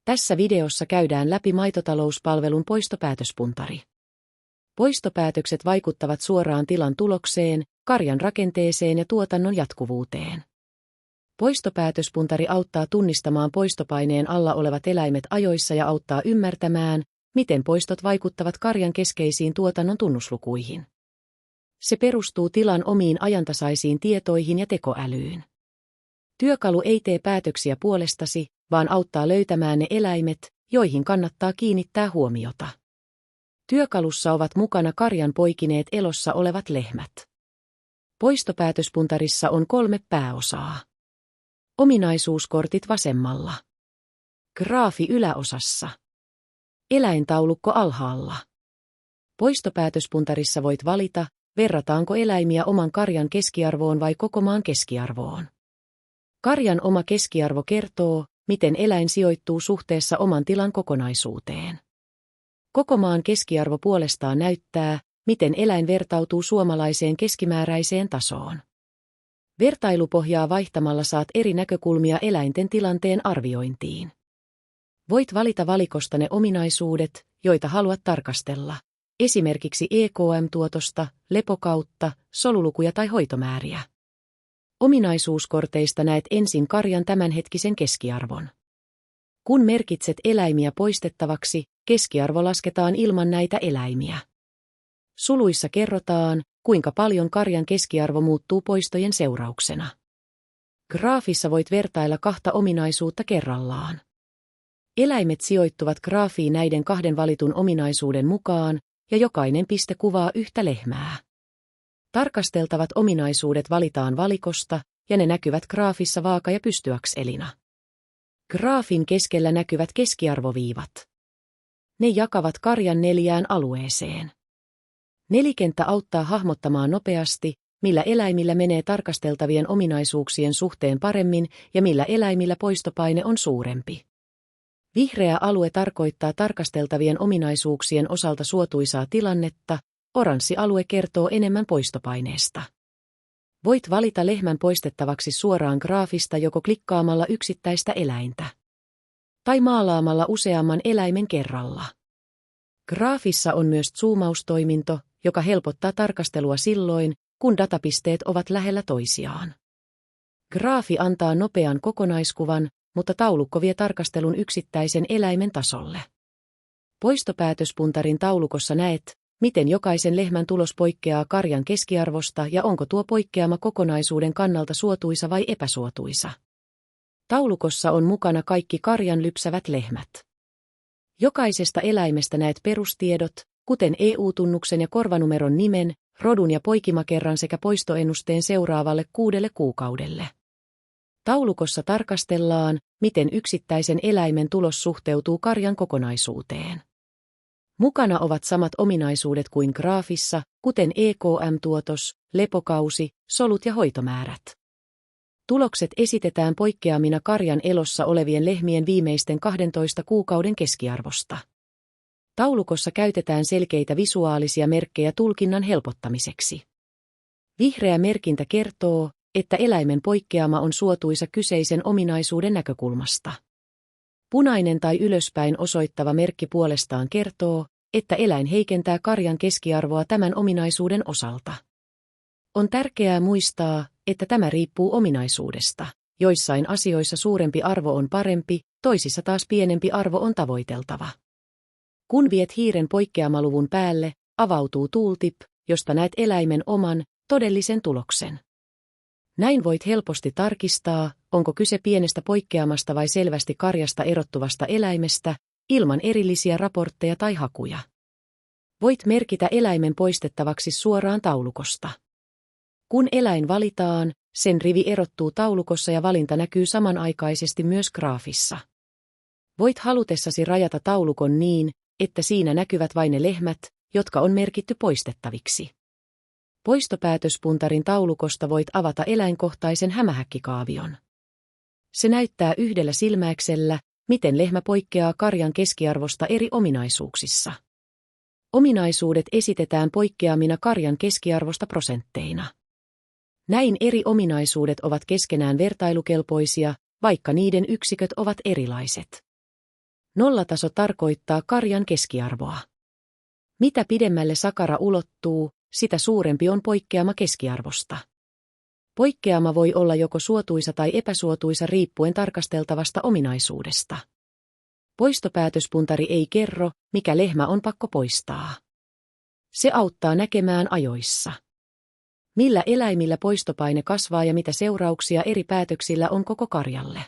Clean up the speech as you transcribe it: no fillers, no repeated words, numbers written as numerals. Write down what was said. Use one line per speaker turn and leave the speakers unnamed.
Tässä videossa käydään läpi maitotalouspalvelun poistopäätöspuntari. Poistopäätökset vaikuttavat suoraan tilan tulokseen, karjan rakenteeseen ja tuotannon jatkuvuuteen. Poistopäätöspuntari auttaa tunnistamaan poistopaineen alla olevat eläimet ajoissa ja auttaa ymmärtämään, miten poistot vaikuttavat karjan keskeisiin tuotannon tunnuslukuihin. Se perustuu tilan omiin ajantasaisiin tietoihin ja tekoälyyn. Työkalu ei tee päätöksiä puolestasi, vaan auttaa löytämään ne eläimet, joihin kannattaa kiinnittää huomiota. Työkalussa ovat mukana karjan poikineet elossa olevat lehmät. Poistopäätöspuntarissa on 3 pääosaa. Ominaisuuskortit vasemmalla. Graafi yläosassa. Eläintaulukko alhaalla. Poistopäätöspuntarissa voit valita, verrataanko eläimiä oman karjan keskiarvoon vai koko maan keskiarvoon. Karjan oma keskiarvo kertoo, miten eläin sijoittuu suhteessa oman tilan kokonaisuuteen. Koko maan keskiarvo puolestaan näyttää, miten eläin vertautuu suomalaiseen keskimääräiseen tasoon. Vertailupohjaa vaihtamalla saat eri näkökulmia eläinten tilanteen arviointiin. Voit valita valikosta ne ominaisuudet, joita haluat tarkastella, esimerkiksi EKM-tuotosta, lepokautta, solulukuja tai hoitomääriä. Ominaisuuskorteista näet ensin karjan tämänhetkisen keskiarvon. Kun merkitset eläimiä poistettavaksi, keskiarvo lasketaan ilman näitä eläimiä. Suluissa kerrotaan, kuinka paljon karjan keskiarvo muuttuu poistojen seurauksena. Graafissa voit vertailla 2 ominaisuutta kerrallaan. Eläimet sijoittuvat graafiin näiden 2 valitun ominaisuuden mukaan, ja jokainen piste kuvaa yhtä lehmää. Tarkasteltavat ominaisuudet valitaan valikosta, ja ne näkyvät graafissa vaaka- ja pystyakselina. Graafin keskellä näkyvät keskiarvoviivat. Ne jakavat karjan 4 alueeseen. Nelikenttä auttaa hahmottamaan nopeasti, millä eläimillä menee tarkasteltavien ominaisuuksien suhteen paremmin ja millä eläimillä poistopaine on suurempi. Vihreä alue tarkoittaa tarkasteltavien ominaisuuksien osalta suotuisaa tilannetta, oranssi alue kertoo enemmän poistopaineesta. Voit valita lehmän poistettavaksi suoraan graafista joko klikkaamalla yksittäistä eläintä tai maalaamalla useamman eläimen kerralla. Graafissa on myös zoomaustoiminto, joka helpottaa tarkastelua silloin, kun datapisteet ovat lähellä toisiaan. Graafi antaa nopean kokonaiskuvan, mutta taulukko vie tarkastelun yksittäisen eläimen tasolle. Poistopäätöspuntarin taulukossa näet, miten jokaisen lehmän tulos poikkeaa karjan keskiarvosta ja onko tuo poikkeama kokonaisuuden kannalta suotuisa vai epäsuotuisa. Taulukossa on mukana kaikki karjan lypsävät lehmät. Jokaisesta eläimestä näet perustiedot, kuten EU-tunnuksen ja korvanumeron nimen, rodun ja poikimakerran sekä poistoennusteen seuraavalle 6 kuukaudelle. Taulukossa tarkastellaan, miten yksittäisen eläimen tulos suhteutuu karjan kokonaisuuteen. Mukana ovat samat ominaisuudet kuin graafissa, kuten EKM-tuotos, lepokausi, solut ja hoitomäärät. Tulokset esitetään poikkeamina karjan elossa olevien lehmien viimeisten 12 kuukauden keskiarvosta. Taulukossa käytetään selkeitä visuaalisia merkkejä tulkinnan helpottamiseksi. Vihreä merkintä kertoo, että eläimen poikkeama on suotuisa kyseisen ominaisuuden näkökulmasta. Punainen tai ylöspäin osoittava merkki puolestaan kertoo, että eläin heikentää karjan keskiarvoa tämän ominaisuuden osalta. On tärkeää muistaa, että tämä riippuu ominaisuudesta. Joissain asioissa suurempi arvo on parempi, toisissa taas pienempi arvo on tavoiteltava. Kun viet hiiren poikkeamaluvun päälle, avautuu tooltip, josta näet eläimen oman, todellisen tuloksen. Näin voit helposti tarkistaa, onko kyse pienestä poikkeamasta vai selvästi karjasta erottuvasta eläimestä, ilman erillisiä raportteja tai hakuja. Voit merkitä eläimen poistettavaksi suoraan taulukosta. Kun eläin valitaan, sen rivi erottuu taulukossa ja valinta näkyy samanaikaisesti myös graafissa. Voit halutessasi rajata taulukon niin, että siinä näkyvät vain ne lehmät, jotka on merkitty poistettaviksi. Poistopäätöspuntarin taulukosta voit avata eläinkohtaisen hämähäkkikaavion. Se näyttää yhdellä silmäyksellä, miten lehmä poikkeaa karjan keskiarvosta eri ominaisuuksissa. Ominaisuudet esitetään poikkeamina karjan keskiarvosta prosentteina. Näin eri ominaisuudet ovat keskenään vertailukelpoisia, vaikka niiden yksiköt ovat erilaiset. Nollataso tarkoittaa karjan keskiarvoa. Mitä pidemmälle sakara ulottuu, sitä suurempi on poikkeama keskiarvosta. Poikkeama voi olla joko suotuisa tai epäsuotuisa riippuen tarkasteltavasta ominaisuudesta. Poistopäätöspuntari ei kerro, mikä lehmä on pakko poistaa. Se auttaa näkemään ajoissa, millä eläimillä poistopaine kasvaa ja mitä seurauksia eri päätöksillä on koko karjalle.